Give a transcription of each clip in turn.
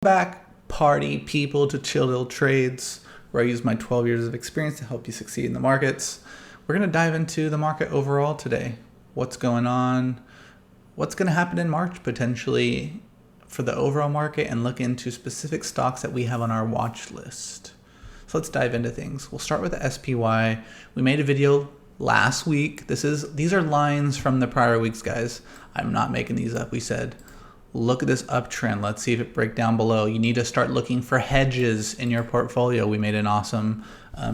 Back, party people, to Chill Dill Trades, where I use my 12 years of experience to help you succeed in the markets. We're going to dive into the market overall today. What's going on? What's going to happen in March potentially for the overall market, and look into specific stocks that we have on our watch list. So let's dive into things. We'll start with the SPY. We made a video last week. These are lines from the prior weeks, guys. I'm not making these up. We said, look at this uptrend. Let's see if it breaks down below. You need to start looking for hedges in your portfolio. We made an awesome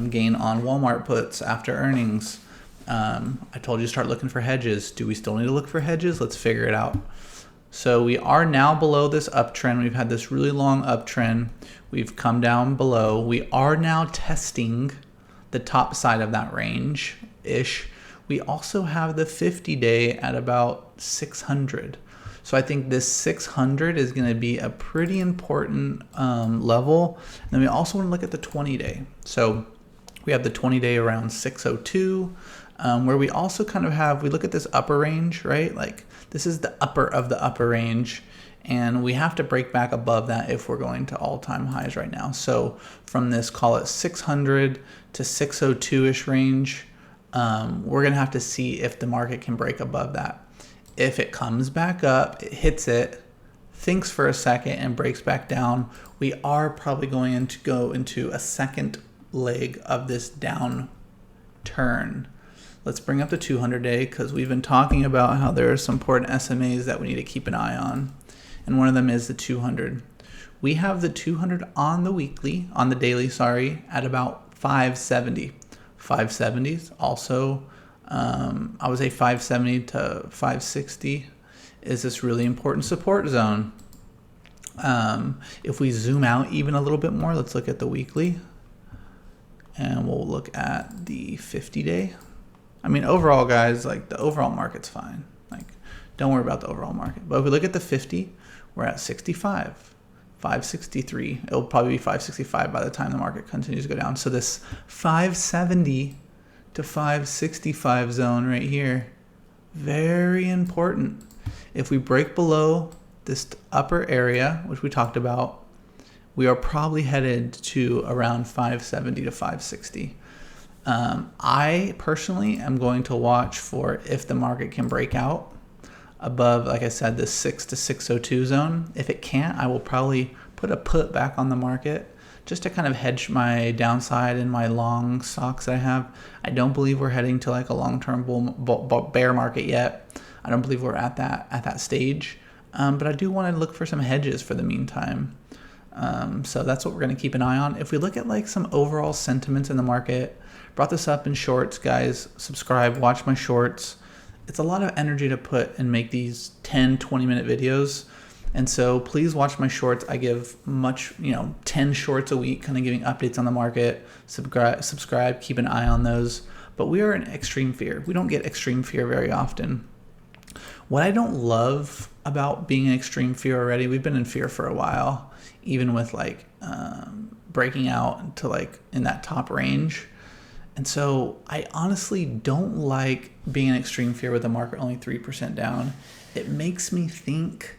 gain on Walmart puts after earnings. I told you to start looking for hedges. Do we still need to look for hedges? Let's figure it out. So we are now below this uptrend. We've had this really long uptrend. We've come down below. We are now testing the top side of that range-ish. We also have the 50-day at about 600. So I think this 600 is going to be a pretty important level. And then we also want to look at the 20-day. So we have the 20-day around 602, where we also kind of have, we look at this upper range, right? Like this is the upper of the upper range. And we have to break back above that if we're going to all-time highs right now. So from this, call it 600 to 602-ish range, we're going to have to see if the market can break above that. If it comes back up, it hits it, thinks for a second, and breaks back down, we are probably going to go into a second leg of this down turn. Let's bring up the 200-day because we've been talking about how there are some important SMAs that we need to keep an eye on. And one of them is the 200. We have the 200 on the daily, at about 570. 570s also. I would say 570 to 560 is this really important support zone. If we zoom out even a little bit more, let's look at the weekly, and we'll look at the 50-day. I mean, overall, guys, like the overall market's fine. Like, don't worry about the overall market. But if we look at the 50, we're at 65, 563. It'll probably be 565 by the time the market continues to go down. So this 570 to 565 zone right here, very important. If we break below this upper area, which we talked about, we are probably headed to around 570 to 560. I personally am going to watch for if the market can break out above, like I said, the 6 to 602 zone. If it can't, I will probably put a put back on the market just to kind of hedge my downside in my long stocks that I have. I don't believe we're heading to like a long-term bear market yet. I don't believe we're at that stage. But I do want to look for some hedges for the meantime. So that's what we're going to keep an eye on. If we look at like some overall sentiments in the market, brought this up in shorts, guys. Subscribe, watch my shorts. It's a lot of energy to put and make these 10, 20-minute videos. And so please watch my shorts. I give 10 shorts a week, kind of giving updates on the market. Subscribe, keep an eye on those. But we are in extreme fear. We don't get extreme fear very often. What I don't love about being in extreme fear already, we've been in fear for a while, even with like breaking out to like in that top range. And so I honestly don't like being in extreme fear with the market only 3% down. It makes me think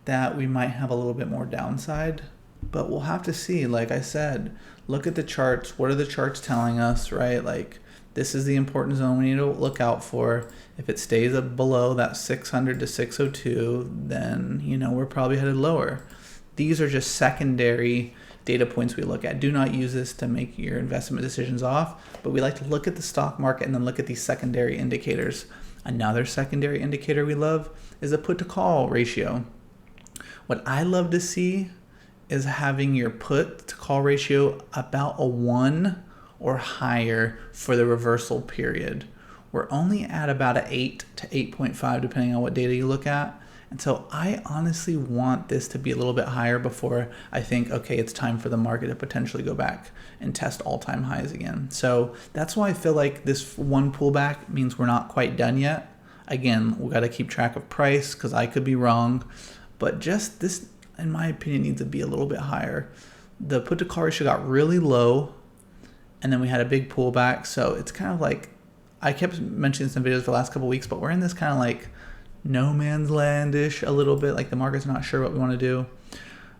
that we might have a little bit more downside, but we'll have to see. Like I said, look at the charts. What are the charts telling us, right? Like this is the important zone we need to look out for. If it stays below that 600 to 602, then, we're probably headed lower. These are just secondary data points we look at. Do not use this to make your investment decisions off, but we like to look at the stock market and then look at these secondary indicators. Another secondary indicator we love is the put to call ratio. What I love to see is having your put to call ratio about a 1 or higher for the reversal period. We're only at about an 8 to 8.5 depending on what data you look at. And so I honestly want this to be a little bit higher before I think, okay, it's time for the market to potentially go back and test all-time highs again. So that's why I feel like this one pullback means we're not quite done yet. Again, we got to keep track of price because I could be wrong. But just this, in my opinion, needs to be a little bit higher. The put to call ratio got really low, and then we had a big pullback. So it's kind of like, I kept mentioning this in videos for the last couple of weeks, but we're in this kind of like no man's land-ish a little bit. Like the market's not sure what we want to do.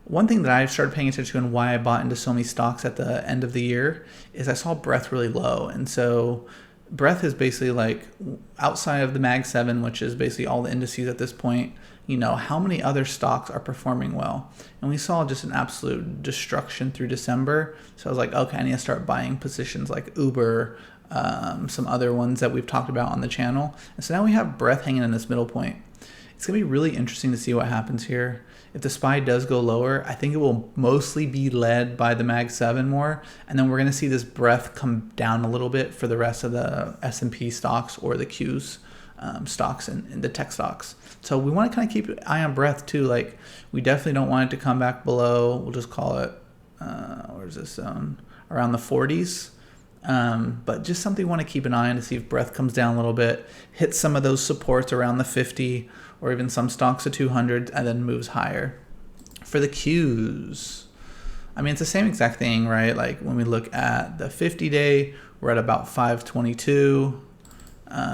One thing that I started paying attention to and why I bought into so many stocks at the end of the year is I saw breadth really low. And so breadth is basically like outside of the Mag 7, which is basically all the indices at this point, you know, how many other stocks are performing well. And we saw just an absolute destruction through December. So I was like, okay, I need to start buying positions like Uber, some other ones that we've talked about on the channel. And so now we have breadth hanging in this middle point. It's going to be really interesting to see what happens here. If the SPY does go lower, I think it will mostly be led by the Mag 7 more. And then we're going to see this breadth come down a little bit for the rest of the S&P stocks or the Qs stocks and the tech stocks. So we want to kind of keep an eye on breadth too. Like, we definitely don't want it to come back below, we'll just call it, where's this zone? Around the 40s. But just something we want to keep an eye on to see if breadth comes down a little bit, hits some of those supports around the 50 or even some stocks at 200 and then moves higher. For the Qs, I mean, it's the same exact thing, right? Like when we look at the 50-day, we're at about 522.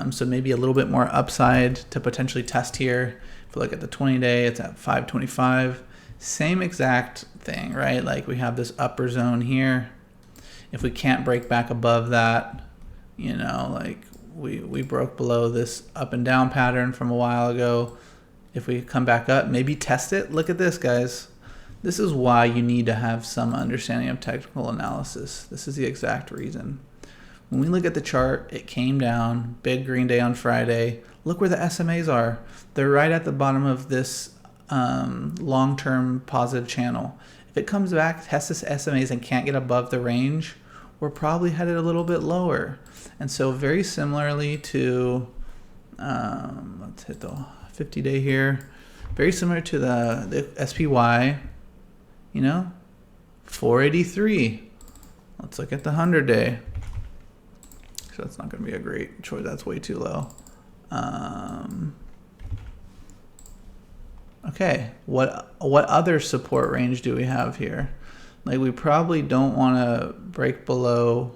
So maybe a little bit more upside to potentially test here. If we look at the 20-day, it's at 525. Same exact thing, right? Like we have this upper zone here. If we can't break back above that, you know, like we broke below this up and down pattern from a while ago. If we come back up, maybe test it. Look at this, guys. This is why you need to have some understanding of technical analysis. This is the exact reason. When we look at the chart, it came down, big green day on Friday. Look where the SMAs are. They're right at the bottom of this long-term positive channel. If it comes back, tests this SMAs and can't get above the range, we're probably headed a little bit lower. And so very similarly to, let's hit the 50-day here. Very similar to the SPY, you know, 483. Let's look at the 100-day. So that's not going to be a great choice. That's way too low. Okay, what other support range do we have here? Like we probably don't want to break below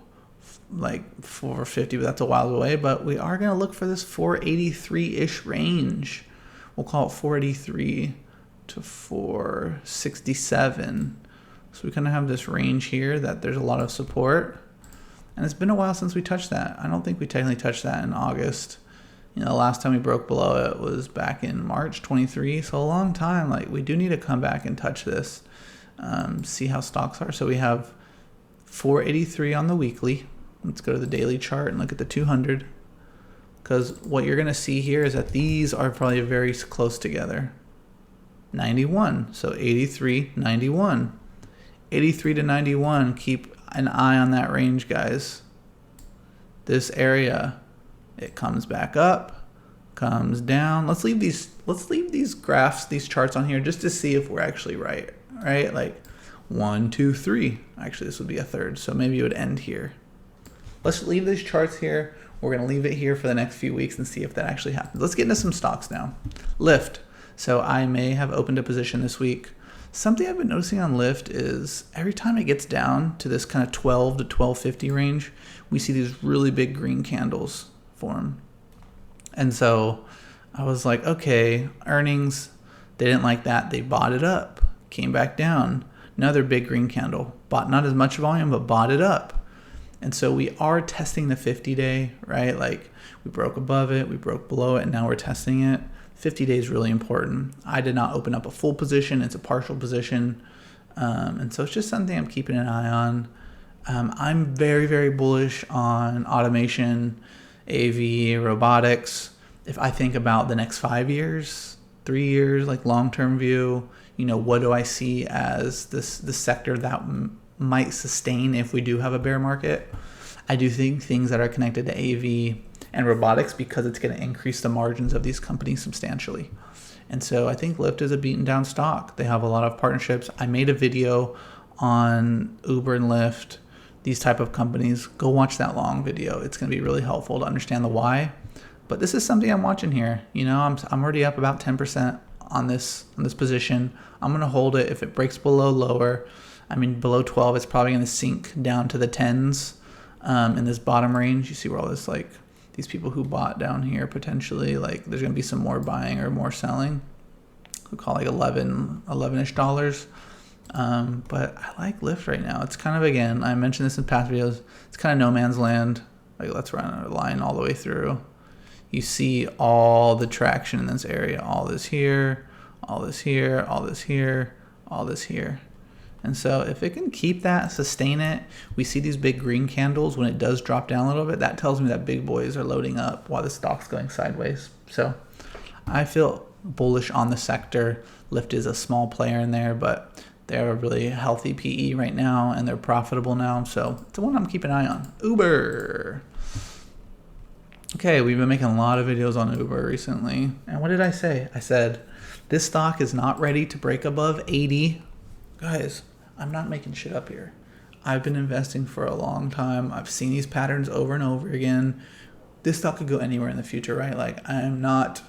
like 450, but that's a while away. But we are going to look for this 483-ish range. We'll call it 483 to 467. So we kind of have this range here that there's a lot of support. And it's been a while since we touched that. I don't think we technically touched that in August. You know, the last time we broke below it was back in March 23. So a long time. Like we do need to come back and touch this. See how stocks are. So we have 483 on the weekly. Let's go to the daily chart and look at the 200. Because what you're going to see here is that these are probably very close together. 91. So 83, 91. 83 to 91. Keep an eye on that range, guys. This area, it comes back up, comes down. Let's leave these graphs, these charts on here just to see if we're actually right. Right? Like 1, 2, 3. Actually, this would be a third, so maybe it would end here. Let's leave these charts here. We're going to leave it here for the next few weeks and see if that actually happens. Let's get into some stocks now. LYFT. So I may have opened a position this week. Something I've been noticing on LYFT is every time it gets down to this kind of 12 to 1250 range, we see these really big green candles form. And so I was like, okay, earnings, they didn't like that. They bought it up, came back down. Another big green candle, bought not as much volume, but bought it up. And so we are testing the 50-day, right? Like we broke above it, we broke below it, and now we're testing it. 50 days is really important. I did not open up a full position. It's a partial position. And so it's just something I'm keeping an eye on. I'm very, very bullish on automation, AV, robotics. If I think about the next 5 years, 3 years, like long-term view, you know, what do I see as the sector that might sustain if we do have a bear market? I do think things that are connected to AV and robotics, because it's going to increase the margins of these companies substantially. And so I think LYFT is a beaten down stock. They have a lot of partnerships. I made a video on Uber and Lyft, these type of companies. Go watch that long video. It's going to be really helpful to understand the why. But this is something I'm watching here. You know, I'm already up about 10% on this position. I'm going to hold it. If it breaks below lower, I mean below 12, it's probably going to sink down to the 10s in this bottom range. You see where all this, like, these people who bought down here potentially, like there's going to be some more buying or more selling. We call like 11-ish dollars. But I like LYFT right now. It's kind of, again, I mentioned this in past videos, it's kind of no man's land. Like, let's run a line all the way through. You see all the traction in this area, all this here, all this here, all this here, all this here. And so if it can keep that, sustain it, we see these big green candles when it does drop down a little bit, that tells me that big boys are loading up while the stock's going sideways. So I feel bullish on the sector. LYFT is a small player in there, but they're a really healthy PE right now and they're profitable now. So it's the one I'm keeping an eye on. Uber. Okay, we've been making a lot of videos on Uber recently. And what did I say? I said, this stock is not ready to break above 80. Guys, I'm not making shit up here. I've been investing for a long time. I've seen these patterns over and over again. This stock could go anywhere in the future, right? Like, I am not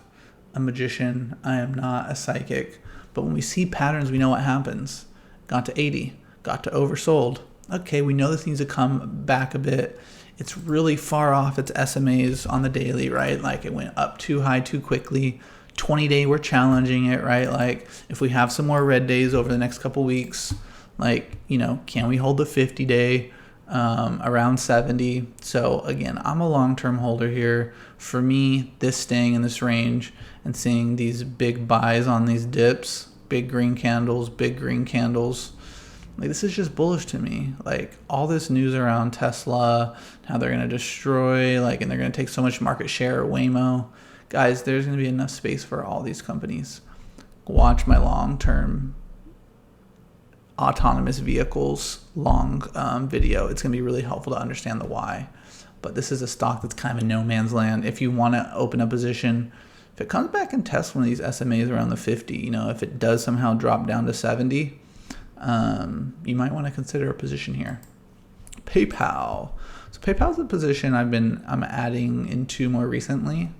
a magician. I am not a psychic. But when we see patterns, we know what happens. Got to 80, got to oversold. Okay, we know this needs to come back a bit. It's really far off its SMAs on the daily, right? Like, it went up too high too quickly. 20-day, we're challenging it, right? Like, if we have some more red days over the next couple weeks, like, you know, can we hold the 50-day around 70? So again, I'm a long-term holder here. For me, this staying in this range and seeing these big buys on these dips, big green candles, like, this is just bullish to me. Like, all this news around Tesla, how they're going to destroy, like, and they're going to take so much market share, Waymo. Guys, there's going to be enough space for all these companies. Watch my long-term autonomous vehicles long video. It's going to be really helpful to understand the why. But this is a stock that's kind of in no man's land. If you want to open a position, if it comes back and tests one of these SMAs around the 50, you know, if it does somehow drop down to 70, you might want to consider a position here. PayPal. So PayPal's a position I'm adding into more recently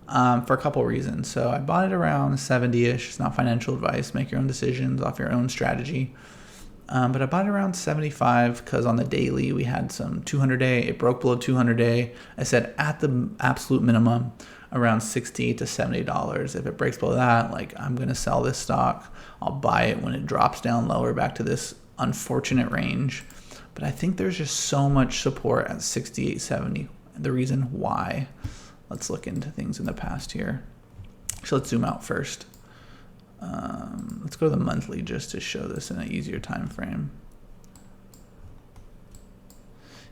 for a couple reasons. So I bought it around 70-ish. It's not financial advice. Make your own decisions off your own strategy. But I bought it around 75 because on the daily we had some 200-day. It broke below 200-day. I said at the absolute minimum around $68 to $70. If it breaks below that, like, I'm going to sell this stock. I'll buy it when it drops down lower back to this unfortunate range. But I think there's just so much support at 68, 70. The reason why, let's look into things in the past here. So let's zoom out first. Let's go to the monthly just to show this in an easier time frame.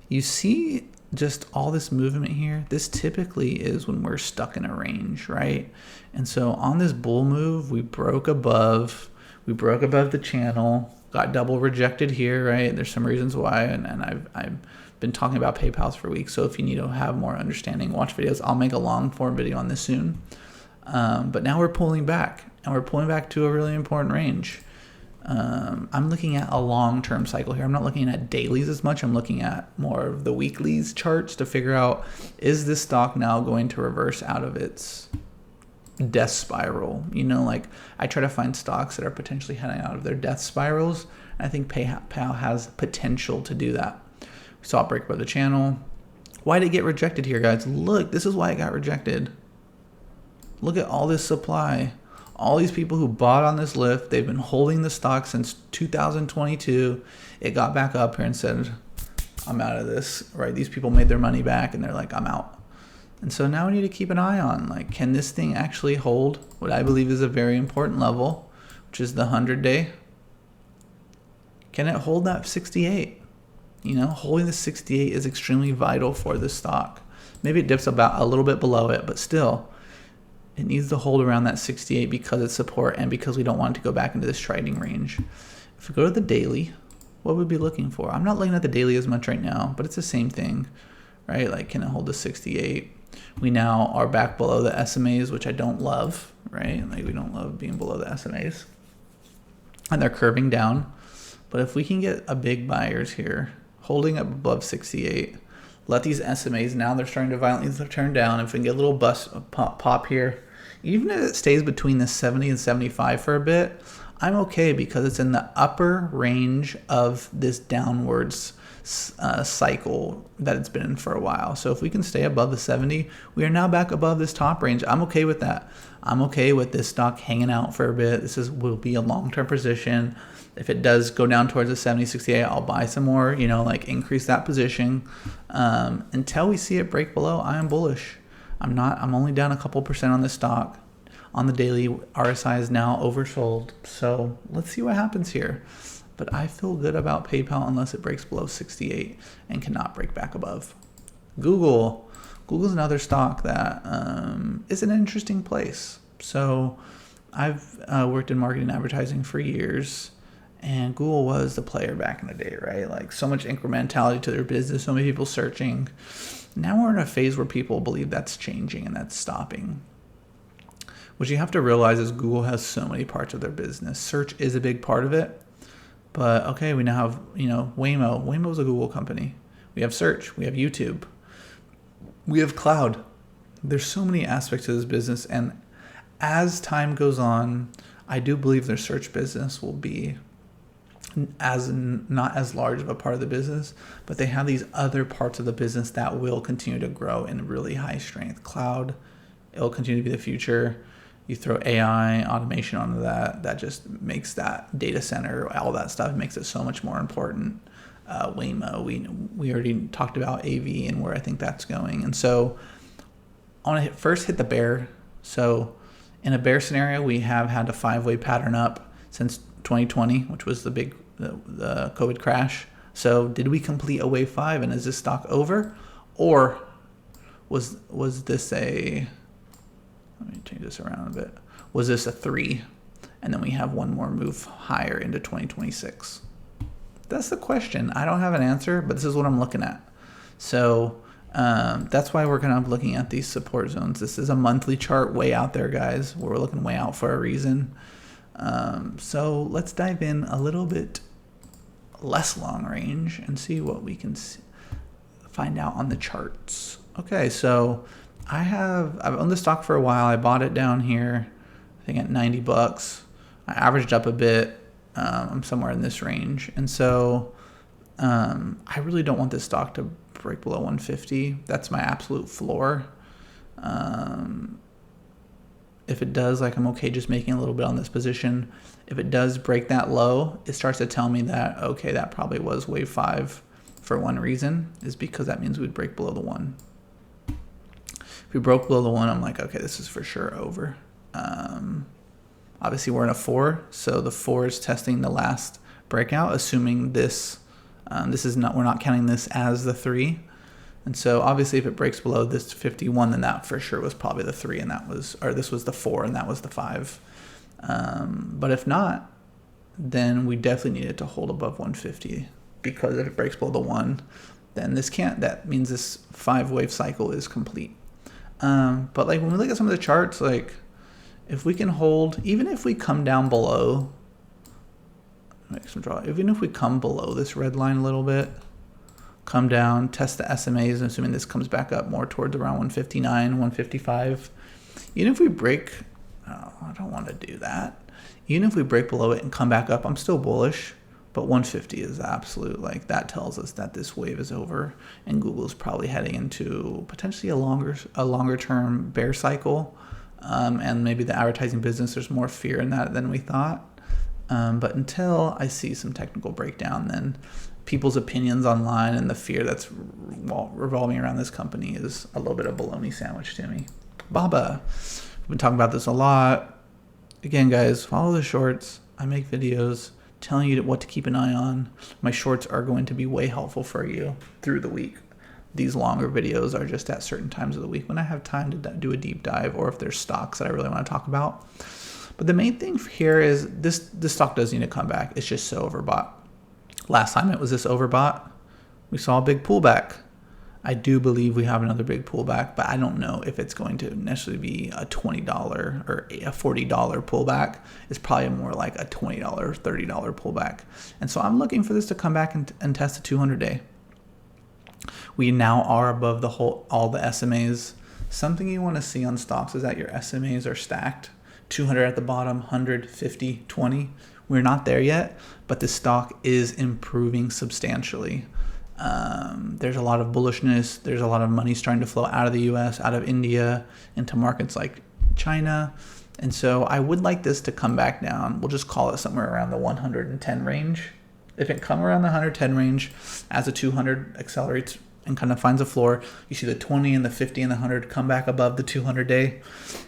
You see just all this movement here. This typically is when we're stuck in a range, right? And so on this bull move, we broke above the channel, got double rejected here, right? There's some reasons why, and I've been talking about PayPal's for weeks. So if you need to have more understanding, watch videos. I'll make a long form video on this soon. But now we're pulling back, and we're pulling back to a really important range. I'm looking at a long-term cycle here. I'm not looking at dailies as much. I'm looking at more of the weeklies charts to figure out, is this stock now going to reverse out of its death spiral? You know, like, I try to find stocks that are potentially heading out of their death spirals. I think PayPal has potential to do that. We saw it break above the channel. Why did it get rejected here, guys? Look, this is why it got rejected. Look at all this supply. All these people who bought on this lift, they've been holding the stock since 2022. It got back up here and said, I'm out of this, right? These people made their money back and they're like, I'm out. And so now we need to keep an eye on, like, can this thing actually hold what I believe is a very important level, which is the 100-day? Can it hold that 68? You know, holding the 68 is extremely vital for this stock. Maybe it dips about a little bit below it, but still, it needs to hold around that 68 because it's support and because we don't want it to go back into this trading range. If we go to the daily, what would we be looking for? I'm not looking at the daily as much right now, but it's the same thing, right? Like, can it hold the 68? We now are back below the SMAs, which I don't love, right? Like, we don't love being below the SMAs. And they're curving down. But if we can get a big buyers here, holding up above 68, let these SMAs, now they're starting to violently turn down. If we can get a little pop here, even if it stays between the 70 and 75 for a bit, I'm okay because it's in the upper range of this downwards cycle that it's been in for a while. So if we can stay above the 70, we are now back above this top range. I'm okay with that. I'm okay with this stock hanging out for a bit. Will be a long-term position. If it does go down towards the 70, 68, I'll buy some more, like increase that position. Until we see it break below, I am bullish. I'm only down a couple percent on this stock. On the daily, RSI is now oversold. So let's see what happens here. But I feel good about PayPal unless it breaks below 68 and cannot break back above. Google's another stock that is an interesting place. So I've worked in marketing and advertising for years, and Google was the player back in the day, right? Like so much incrementality to their business, so many people searching. Now we're in a phase where people believe that's changing and that's stopping. What you have to realize is Google has so many parts of their business. Search is a big part of it. But okay, we now have, Waymo. Waymo's a Google company. We have search, we have YouTube, we have cloud. There's so many aspects of this business, and as time goes on, I do believe their search business will be not as large of a part of the business, but they have these other parts of the business that will continue to grow in really high strength. Cloud, it'll continue to be the future. You throw AI, automation onto that just makes that data center, all that stuff makes it so much more important. Waymo, we already talked about AV and where I think that's going. And so I want to first hit the bear. So in a bear scenario, we have had a 5-wave pattern up since 2020, which was the COVID crash. So did we complete a wave 5, and is this stock over? Or was this let me change this around a bit. Was this a 3? And then we have one more move higher into 2026. That's the question. I don't have an answer, but this is what I'm looking at. So that's why we're kind of looking at these support zones. This is a monthly chart way out there, guys. We're looking way out for a reason. So let's dive in a little bit less long range and see what we can find out on the charts. Okay, so I've owned the stock for a while. I bought it down here, I think at $90. I averaged up a bit. I'm somewhere in this range. And so I really don't want this stock to break below 150. That's my absolute floor. If it does, I'm okay just making a little bit on this position. If it does break that low, it starts to tell me that, okay, that probably was wave 5 for one reason, is because that means we'd break below the 1. If we broke below the 1, I'm like, okay, this is for sure over. Obviously, we're in a 4, so the 4 is testing the last breakout, assuming this is not, we're not counting this as the 3. And so obviously, if it breaks below this 51, then that for sure was probably the 3, and this was the 4, and that was the 5. But if not, then we definitely need it to hold above 150, because if it breaks below the 1, then that means this 5-wave cycle is complete. But when we look at some of the charts, if we can hold, even if we come down below, even if we come below this red line a little bit, come down, test the SMAs, assuming this comes back up more towards around 159, 155. Even if we break, I don't want to do that. Even if we break below it and come back up, I'm still bullish. But 150 is absolute. That tells us that this wave is over, and Google's probably heading into potentially a longer term bear cycle. And maybe the advertising business, there's more fear in that than we thought. But until I see some technical breakdown, then people's opinions online and the fear that's revolving around this company is a little bit of a bologna sandwich to me. Baba, we've been talking about this a lot. Again, guys, follow the shorts. I make videos telling you what to keep an eye on. My shorts are going to be way helpful for you through the week. These longer videos are just at certain times of the week when I have time to do a deep dive, or if there's stocks that I really want to talk about. But the main thing here is this stock does need to come back. It's just so overbought. Last time it was this overbought, we saw a big pullback. I do believe we have another big pullback, but I don't know if it's going to necessarily be a $20 or a $40 pullback. It's probably more like a $20 or $30 pullback. And so I'm looking for this to come back and test the 200-day. We now are above all the SMAs. Something you want to see on stocks is that your SMAs are stacked. 200 at the bottom, 100, 50, 20. We're not there yet, but the stock is improving substantially. There's a lot of bullishness. There's a lot of money starting to flow out of the U.S., out of India, into markets like China. And so I would like this to come back down. We'll just call it somewhere around the 110 range. If it come around the 110 range as the 200 accelerates and kind of finds a floor, you see the 20 and the 50 and the 100 come back above the 200 day,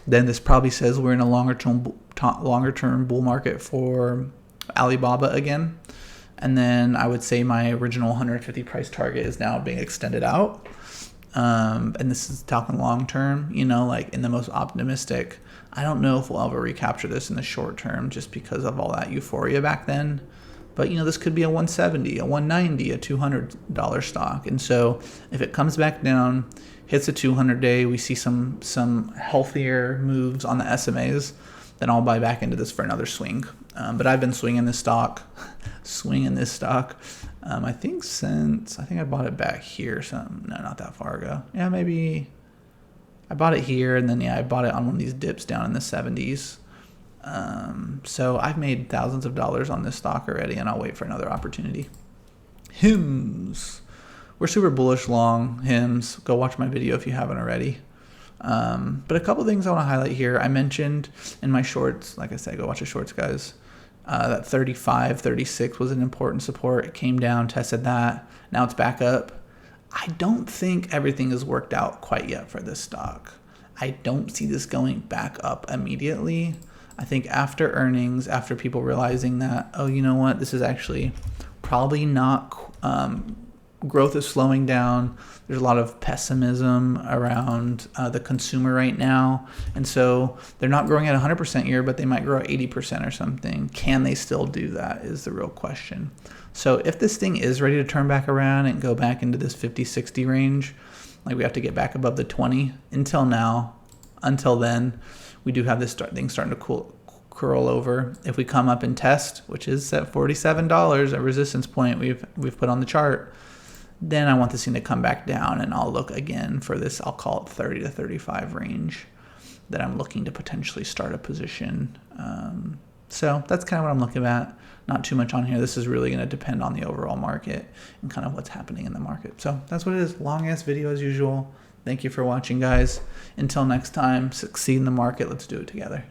then this probably says we're in a longer term bull market for Alibaba again. And then I would say my original 150 price target is now being extended out. And this is talking long term, you know, like in the most optimistic. I don't know if we'll ever recapture this in the short term just because of all that euphoria back then. But, you know, this could be a 170, a 190, a $200 stock. And so if it comes back down, hits a 200 day, we see some healthier moves on the SMAs, then I'll buy back into this for another swing. But I've been swinging this stock, I think I bought it back here. No, not that far ago. Yeah, maybe I bought it here, and then I bought it on one of these dips down in the 70s. So I've made thousands of dollars on this stock already, and I'll wait for another opportunity. HIMS. We're super bullish long HIMS. Go watch my video if you haven't already. But a couple things I want to highlight here. I mentioned in my shorts, like I said, go watch the shorts, guys. That 35, 36 was an important support. It came down, tested that. Now it's back up. I don't think everything is worked out quite yet for this stock. I don't see this going back up immediately. I think after earnings, after people realizing that, oh, you know what, this is actually probably not, growth is slowing down. There's a lot of pessimism around the consumer right now. And so they're not growing at 100% year, but they might grow at 80% or something. Can they still do that is the real question. So if this thing is ready to turn back around and go back into this 50, 60 range, like we have to get back above the 20. Until then, we do have this thing starting to curl over. If we come up and test, which is at $47, a resistance point we've put on the chart, then I want this thing to come back down, and I'll look again for this, I'll call it 30 to 35 range that I'm looking to potentially start a position. So that's kind of what I'm looking at. Not too much on here. This is really going to depend on the overall market and kind of what's happening in the market. So that's what it is. Long ass video as usual. Thank you for watching, guys. Until next time, succeed in the market. Let's do it together.